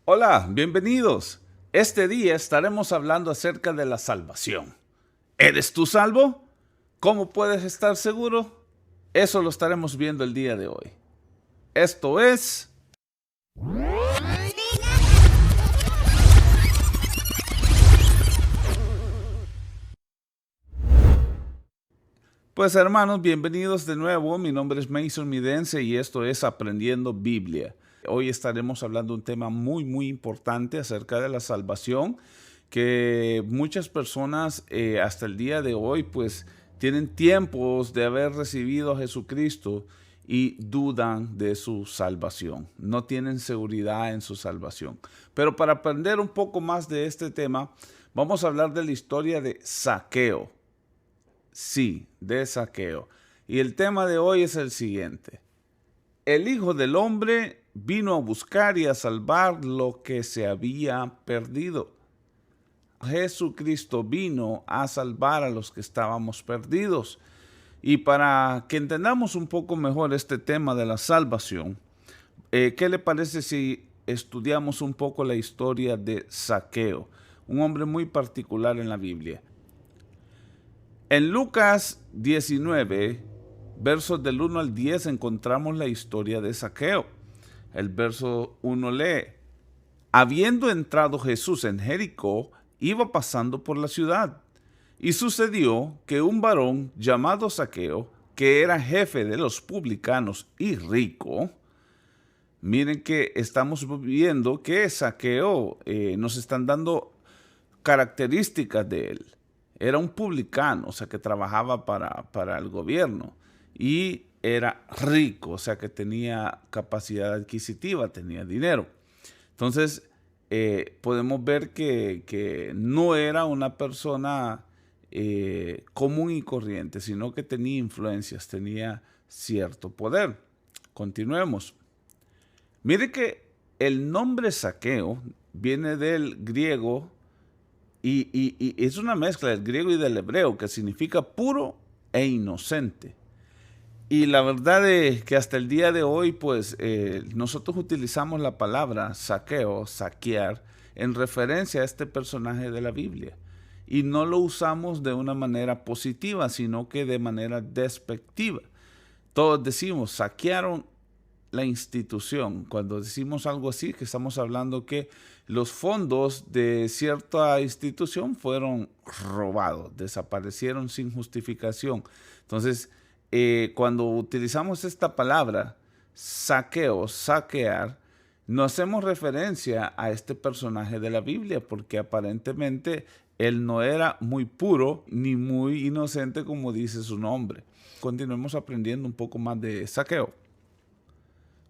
Hola, bienvenidos. Este día estaremos hablando acerca de la salvación. ¿Eres tú salvo? ¿Cómo puedes estar seguro? Eso lo estaremos viendo el día de hoy. Esto es... Pues hermanos, bienvenidos de nuevo. Mi nombre es Mason Midense y esto es Aprendiendo Biblia. Hoy estaremos hablando de un tema muy importante acerca de la salvación, que muchas personas hasta el día de hoy pues tienen tiempos de haber recibido a Jesucristo y dudan de su salvación. No tienen seguridad en su salvación. Pero para aprender un poco más de este tema, vamos a hablar de la historia de Zaqueo. Sí, de Zaqueo. Y el tema de hoy es el siguiente. El Hijo del Hombre vino a buscar y a salvar lo que se había perdido. Jesucristo vino a salvar a los que estábamos perdidos. Y para que entendamos un poco mejor este tema de la salvación, ¿qué le parece si estudiamos un poco la historia de Zaqueo? Un hombre muy particular en la Biblia. En Lucas 19, versos del 1 al 10, encontramos la historia de Zaqueo. El verso 1 lee: Habiendo entrado Jesús en Jericó, iba pasando por la ciudad. Y sucedió que un varón llamado Zaqueo, que era jefe de los publicanos y rico, miren que estamos viendo que Zaqueo nos están dando características de él. Era un publicano, o sea, que trabajaba para el gobierno y era rico, o sea, que tenía capacidad adquisitiva, tenía dinero. Entonces, podemos ver que no era una persona común y corriente, sino que tenía influencias, tenía cierto poder. Continuemos. Mire que el nombre Zaqueo viene del griego y es una mezcla del griego y del hebreo que significa puro e inocente. Y la verdad es que hasta el día de hoy, pues nosotros utilizamos la palabra saqueo, saquear, en referencia a este personaje de la Biblia. Y no lo usamos de una manera positiva, sino que de manera despectiva. Todos decimos, saquearon la institución. Cuando decimos algo así, que estamos hablando que los fondos de cierta institución fueron robados, desaparecieron sin justificación. Entonces, cuando utilizamos esta palabra, saqueo, saquear, no hacemos referencia a este personaje de la Biblia, porque aparentemente él no era muy puro ni muy inocente como dice su nombre. Continuemos aprendiendo un poco más de Zaqueo.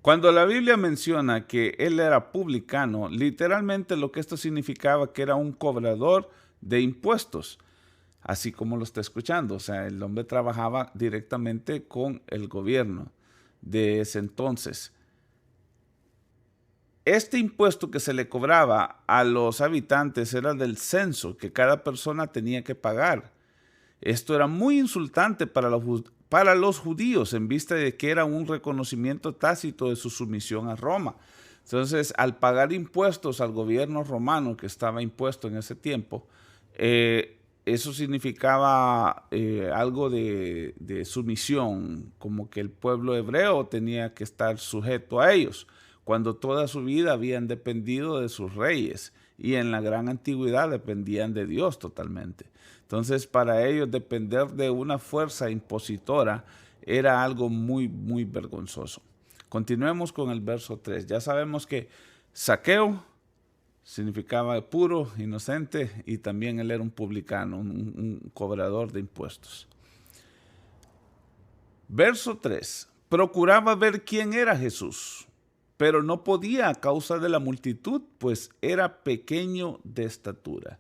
Cuando la Biblia menciona que él era publicano, literalmente lo que esto significaba que era un cobrador de impuestos, así como lo está escuchando. O sea, el hombre trabajaba directamente con el gobierno de ese entonces. Este impuesto que se le cobraba a los habitantes era del censo que cada persona tenía que pagar. Esto era muy insultante para los judíos en vista de que era un reconocimiento tácito de su sumisión a Roma. Entonces, al pagar impuestos al gobierno romano que estaba impuesto en ese tiempo, eso significaba algo de sumisión, como que el pueblo hebreo tenía que estar sujeto a ellos, cuando toda su vida habían dependido de sus reyes y en la gran antigüedad dependían de Dios totalmente. Entonces, para ellos depender de una fuerza impositora era algo muy vergonzoso. Continuemos con el verso 3. Ya sabemos que saqueo significaba puro, inocente, y también él era un publicano, un cobrador de impuestos. Verso 3. Procuraba ver quién era Jesús, pero no podía a causa de la multitud, pues era pequeño de estatura.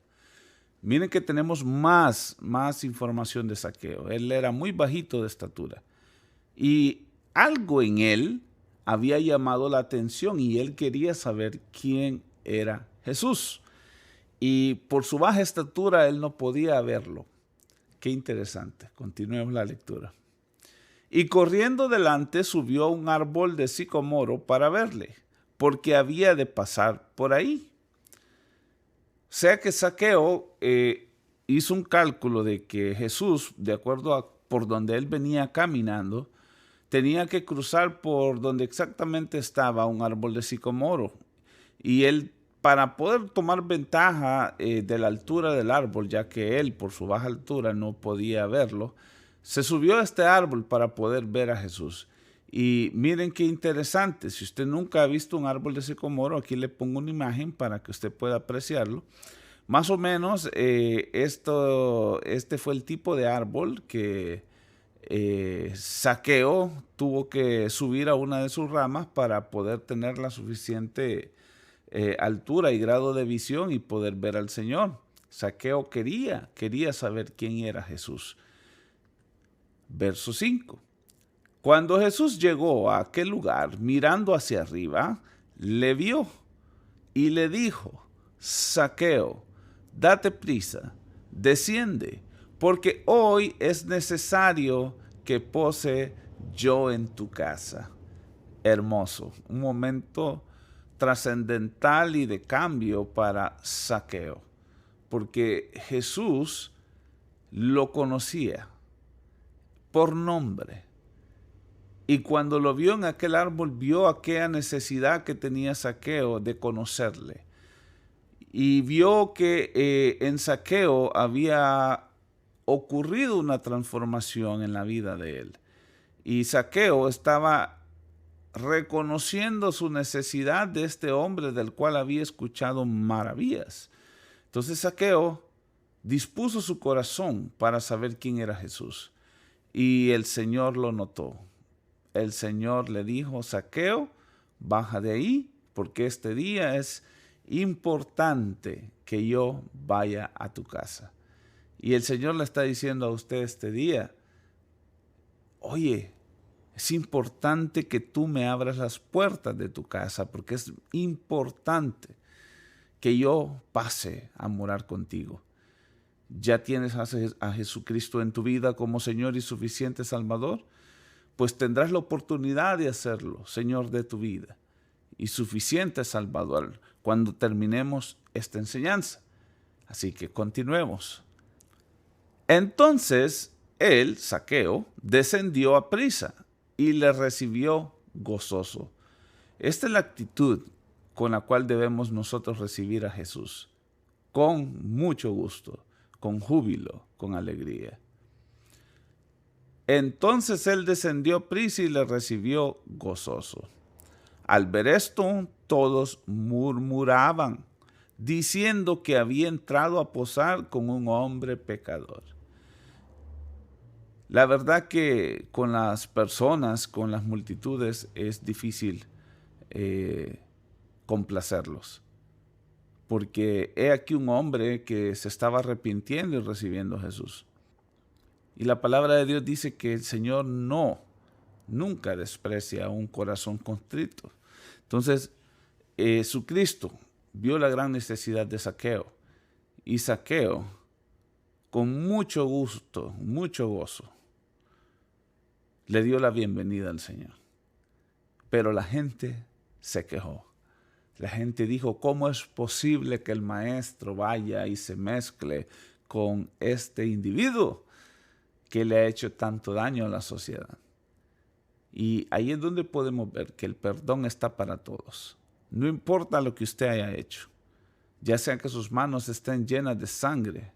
Miren que tenemos más información de Zaqueo. Él era muy bajito de estatura. Y algo en él había llamado la atención y él quería saber quién era Jesús. Y por su baja estatura él no podía verlo. Qué interesante. Continuemos la lectura. Y corriendo delante subió a un árbol de sicomoro para verle, porque había de pasar por ahí. O sea que Zaqueo hizo un cálculo de que Jesús, de acuerdo a por donde él venía caminando, tenía que cruzar por donde exactamente estaba un árbol de sicomoro. Y él, para poder tomar ventaja de la altura del árbol, ya que él por su baja altura no podía verlo, se subió a este árbol para poder ver a Jesús. Y miren qué interesante, si usted nunca ha visto un árbol de sicomoro, aquí le pongo una imagen para que usted pueda apreciarlo. Más o menos este fue el tipo de árbol que Zaqueo tuvo que subir a una de sus ramas para poder tener la suficiente altura y grado de visión y poder ver al Señor. Zaqueo quería saber quién era Jesús. Verso 5. Cuando Jesús llegó a aquel lugar, mirando hacia arriba, le vio y le dijo: Zaqueo, date prisa, desciende, porque hoy es necesario que pose yo en tu casa. Hermoso, un momento trascendental y de cambio para Zaqueo, porque Jesús lo conocía por nombre. Y cuando lo vio en aquel árbol, vio aquella necesidad que tenía Zaqueo de conocerle. Y vio que en Zaqueo había ocurrido una transformación en la vida de él. Y Zaqueo estaba reconociendo su necesidad de este hombre del cual había escuchado maravillas. Entonces Zaqueo dispuso su corazón para saber quién era Jesús. Y el Señor lo notó. El Señor le dijo: Zaqueo, baja de ahí, porque este día es importante que yo vaya a tu casa. Y el Señor le está diciendo a usted este día: oye, es importante que tú me abras las puertas de tu casa, porque es importante que yo pase a morar contigo. ¿Ya tienes a Jesucristo en tu vida como Señor y suficiente Salvador? Pues tendrás la oportunidad de hacerlo, Señor de tu vida y suficiente Salvador, cuando terminemos esta enseñanza. Así que continuemos. Entonces él, Zaqueo, descendió a prisa y le recibió gozoso. Esta es la actitud con la cual debemos nosotros recibir a Jesús, con mucho gusto, con júbilo, con alegría. Entonces él descendió a prisa y le recibió gozoso. Al ver esto, todos murmuraban, diciendo que había entrado a posar con un hombre pecador. La verdad que con las personas, con las multitudes, es difícil complacerlos. Porque he aquí un hombre que se estaba arrepintiendo y recibiendo a Jesús. Y la palabra de Dios dice que el Señor nunca desprecia un corazón contrito. Entonces, Jesucristo vio la gran necesidad de Zaqueo. Y Zaqueo, con mucho gusto, mucho gozo, le dio la bienvenida al Señor. Pero la gente se quejó. La gente dijo: ¿cómo es posible que el maestro vaya y se mezcle con este individuo que le ha hecho tanto daño a la sociedad? Y ahí es donde podemos ver que el perdón está para todos. No importa lo que usted haya hecho, ya sea que sus manos estén llenas de sangre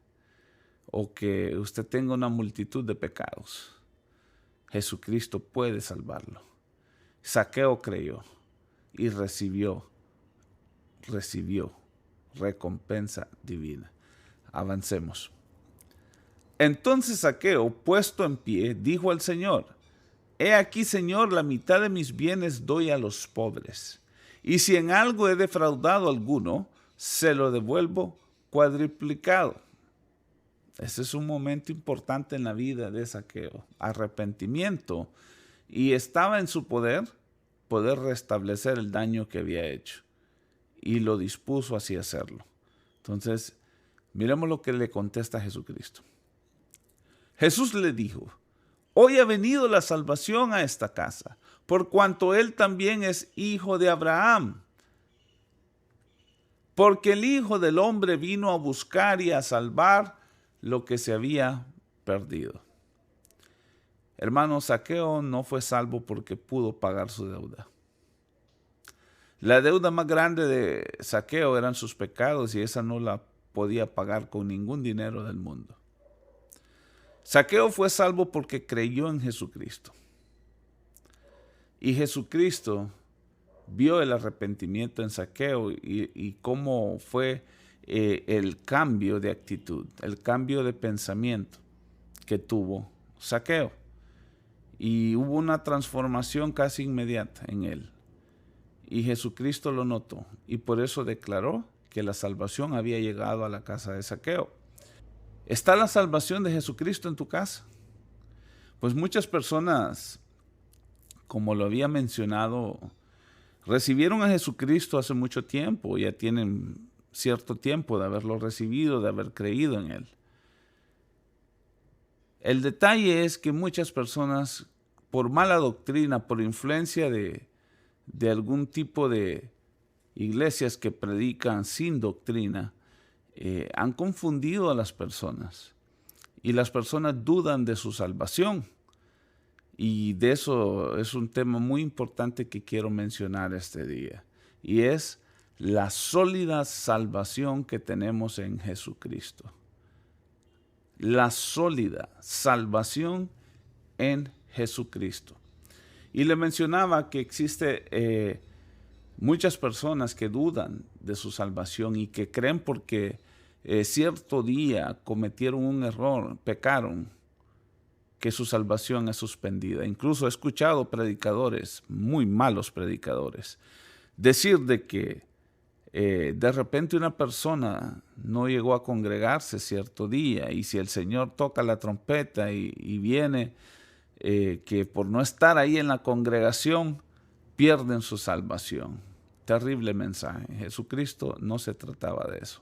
o que usted tenga una multitud de pecados, Jesucristo puede salvarlo. Zaqueo creyó y recibió recompensa divina. Avancemos. Entonces Zaqueo, puesto en pie, dijo al Señor: He aquí, Señor, la mitad de mis bienes doy a los pobres, y si en algo he defraudado a alguno, se lo devuelvo cuadruplicado. Ese es un momento importante en la vida de Zaqueo, arrepentimiento, y estaba en su poder restablecer el daño que había hecho, y lo dispuso así hacerlo. Entonces, miremos lo que le contesta Jesucristo. Jesús le dijo: Hoy ha venido la salvación a esta casa, por cuanto él también es hijo de Abraham, porque el Hijo del Hombre vino a buscar y a salvar lo que se había perdido. Hermano, Zaqueo no fue salvo porque pudo pagar su deuda. La deuda más grande de Zaqueo eran sus pecados y esa no la podía pagar con ningún dinero del mundo. Zaqueo fue salvo porque creyó en Jesucristo. Y Jesucristo vio el arrepentimiento en Zaqueo y cómo fue el cambio de actitud, el cambio de pensamiento que tuvo Zaqueo. Y hubo una transformación casi inmediata en él. Y Jesucristo lo notó y por eso declaró que la salvación había llegado a la casa de Zaqueo. ¿Está la salvación de Jesucristo en tu casa? Pues muchas personas, como lo había mencionado, recibieron a Jesucristo hace mucho tiempo, ya tienen cierto tiempo de haberlo recibido, de haber creído en Él. El detalle es que muchas personas, por mala doctrina, por influencia de algún tipo de iglesias que predican sin doctrina, han confundido a las personas y las personas dudan de su salvación. Y de eso es un tema muy importante que quiero mencionar este día. Y es la sólida salvación que tenemos en Jesucristo. La sólida salvación en Jesucristo. Y le mencionaba que existe muchas personas que dudan de su salvación y que creen porque cierto día cometieron un error, pecaron, que su salvación es suspendida. Incluso he escuchado predicadores, muy malos predicadores, decir de que de repente una persona no llegó a congregarse cierto día y si el Señor toca la trompeta y viene, que por no estar ahí en la congregación pierden su salvación. Terrible mensaje. Jesucristo no se trataba de eso.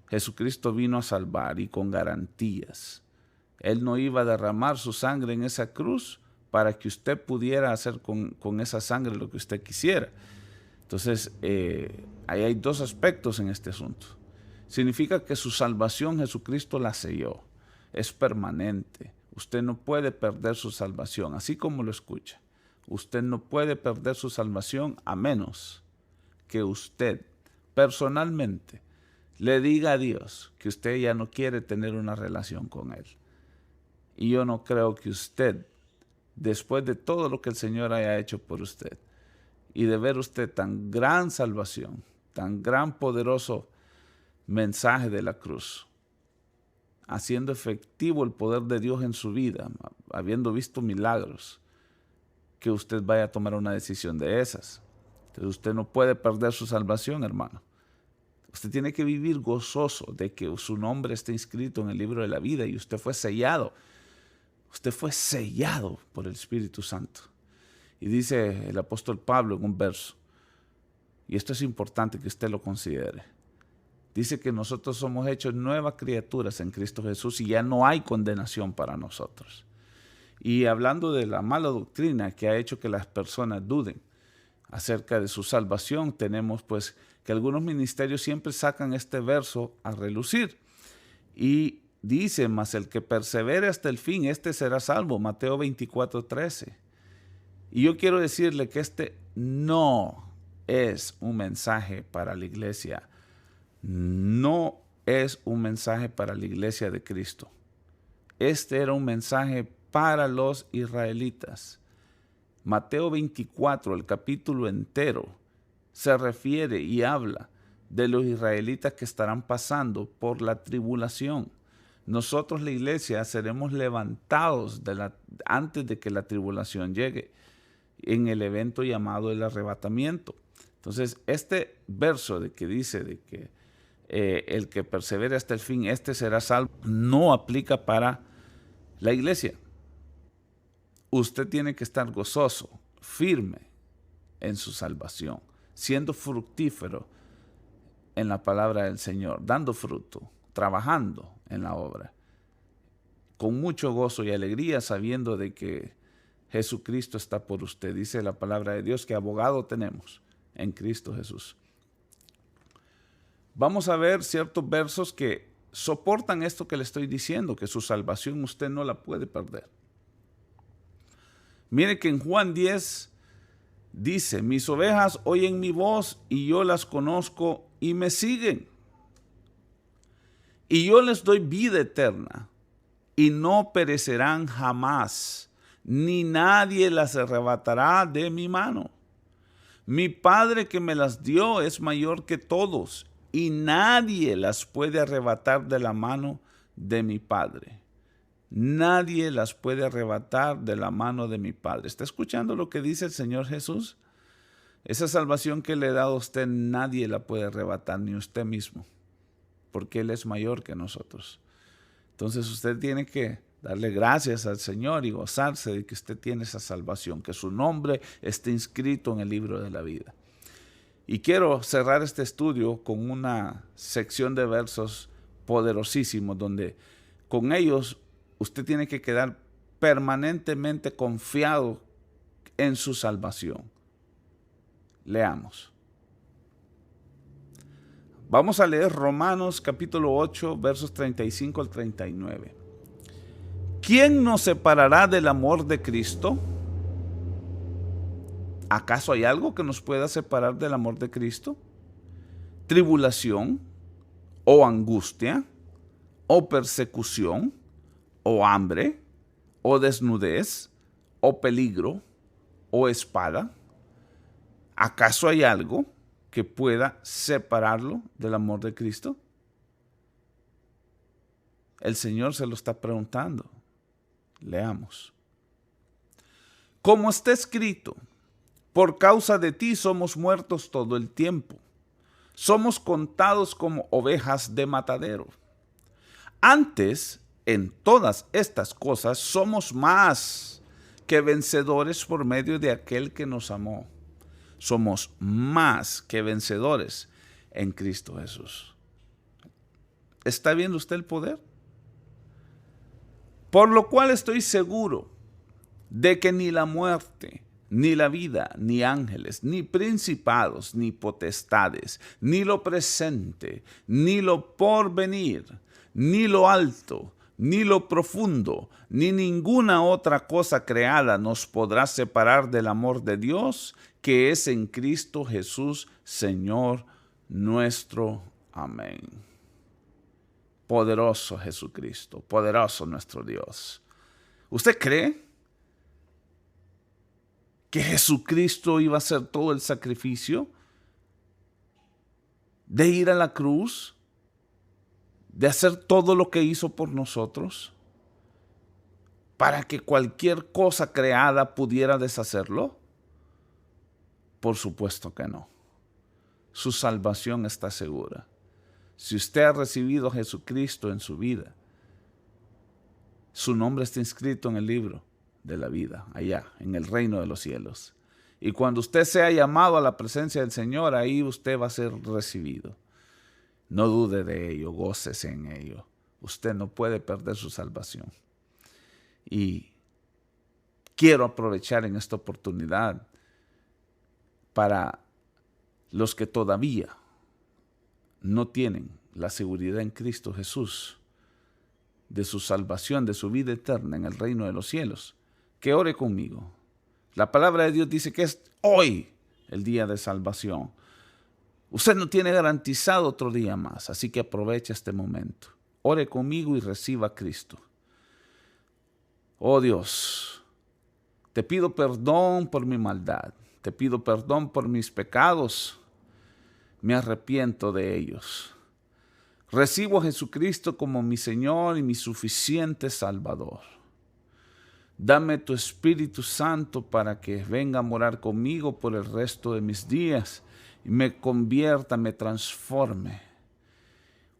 Jesucristo vino a salvar y con garantías. Él no iba a derramar su sangre en esa cruz para que usted pudiera hacer con esa sangre lo que usted quisiera. Entonces, ahí hay dos aspectos en este asunto. Significa que su salvación Jesucristo la selló. Es permanente. Usted no puede perder su salvación, así como lo escucha. Usted no puede perder su salvación a menos que usted personalmente le diga a Dios que usted ya no quiere tener una relación con Él. Y yo no creo que usted, después de todo lo que el Señor haya hecho por usted, y de ver usted tan gran salvación, tan gran poderoso mensaje de la cruz, haciendo efectivo el poder de Dios en su vida, habiendo visto milagros, que usted vaya a tomar una decisión de esas. Entonces usted no puede perder su salvación, hermano. Usted tiene que vivir gozoso de que su nombre esté inscrito en el libro de la vida y usted fue sellado. Usted fue sellado por el Espíritu Santo. Y dice el apóstol Pablo en un verso, y esto es importante que usted lo considere. Dice que nosotros somos hechos nuevas criaturas en Cristo Jesús y ya no hay condenación para nosotros. Y hablando de la mala doctrina que ha hecho que las personas duden acerca de su salvación, tenemos pues que algunos ministerios siempre sacan este verso a relucir. Y dice, mas el que persevere hasta el fin, este será salvo. Mateo 24:13. Y yo quiero decirle que este no es un mensaje para la iglesia. No es un mensaje para la iglesia de Cristo. Este era un mensaje para los israelitas. Mateo 24, el capítulo entero, se refiere y habla de los israelitas que estarán pasando por la tribulación. Nosotros, la iglesia, seremos levantados antes de que la tribulación llegue, en el evento llamado el arrebatamiento. Entonces, este verso de que dice de que el que persevere hasta el fin, este será salvo, no aplica para la iglesia. Usted tiene que estar gozoso, firme en su salvación, siendo fructífero en la palabra del Señor, dando fruto, trabajando en la obra, con mucho gozo y alegría, sabiendo de que Jesucristo está por usted. Dice la palabra de Dios que abogado tenemos en Cristo Jesús. vamos a ver ciertos versos que soportan esto que le estoy diciendo, que su salvación usted no la puede perder. Mire que en Juan 10 dice, mis ovejas oyen mi voz y yo las conozco y me siguen. Y yo les doy vida eterna y no perecerán jamás, ni nadie las arrebatará de mi mano. Mi Padre que me las dio es mayor que todos y nadie las puede arrebatar de la mano de mi Padre. Nadie las puede arrebatar de la mano de mi Padre. ¿Está escuchando lo que dice el Señor Jesús? Esa salvación que le he dado a usted, nadie la puede arrebatar, ni usted mismo, porque Él es mayor que nosotros. Entonces usted tiene que darle gracias al Señor y gozarse de que usted tiene esa salvación, que su nombre esté inscrito en el libro de la vida. Y quiero cerrar este estudio con una sección de versos poderosísimos, donde con ellos usted tiene que quedar permanentemente confiado en su salvación. Leamos. Vamos a leer Romanos capítulo 8, versos 35 al 39. ¿Quién nos separará del amor de Cristo? ¿Acaso hay algo que nos pueda separar del amor de Cristo? ¿Tribulación? ¿O angustia? ¿O persecución? ¿O hambre? ¿O desnudez? ¿O peligro? ¿O espada? ¿Acaso hay algo que pueda separarlo del amor de Cristo? El Señor se lo está preguntando. Leamos. Como está escrito, por causa de ti somos muertos todo el tiempo. Somos contados como ovejas de matadero. Antes, en todas estas cosas, somos más que vencedores por medio de aquel que nos amó. Somos más que vencedores en Cristo Jesús. ¿Está viendo usted el poder? Por lo cual estoy seguro de que ni la muerte, ni la vida, ni ángeles, ni principados, ni potestades, ni lo presente, ni lo porvenir, ni lo alto, ni lo profundo, ni ninguna otra cosa creada nos podrá separar del amor de Dios que es en Cristo Jesús, Señor nuestro. Amén. Poderoso Jesucristo, poderoso nuestro Dios. ¿Usted cree que Jesucristo iba a hacer todo el sacrificio de ir a la cruz, de hacer todo lo que hizo por nosotros, para que cualquier cosa creada pudiera deshacerlo? Por supuesto que no. Su salvación está segura. Si usted ha recibido a Jesucristo en su vida, su nombre está inscrito en el libro de la vida, allá, en el reino de los cielos. Y cuando usted sea llamado a la presencia del Señor, ahí usted va a ser recibido. No dude de ello, gócese en ello. Usted no puede perder su salvación. Y quiero aprovechar en esta oportunidad para los que todavía no tienen la seguridad en Cristo Jesús de su salvación, de su vida eterna en el reino de los cielos, que ore conmigo. La palabra de Dios dice que es hoy el día de salvación. Usted no tiene garantizado otro día más, así que aproveche este momento. Ore conmigo y reciba a Cristo. Oh Dios, te pido perdón por mi maldad. Te pido perdón por mis pecados. Me arrepiento de ellos. Recibo a Jesucristo como mi Señor y mi suficiente Salvador. Dame tu Espíritu Santo para que venga a morar conmigo por el resto de mis días y me convierta, me transforme.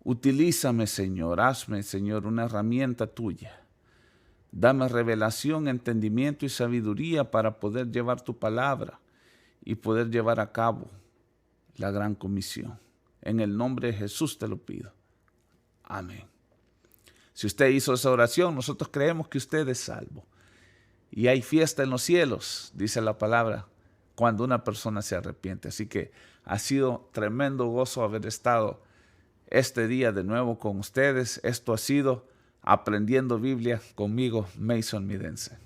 Utilízame, Señor. Hazme, Señor, una herramienta tuya. Dame revelación, entendimiento y sabiduría para poder llevar tu palabra y poder llevar a cabo la gran comisión. En el nombre de Jesús te lo pido. Amén. Si usted hizo esa oración, nosotros creemos que usted es salvo. Y hay fiesta en los cielos, dice la palabra, cuando una persona se arrepiente. Así que ha sido tremendo gozo haber estado este día de nuevo con ustedes. Esto ha sido Aprendiendo Biblia conmigo, Mason Midense.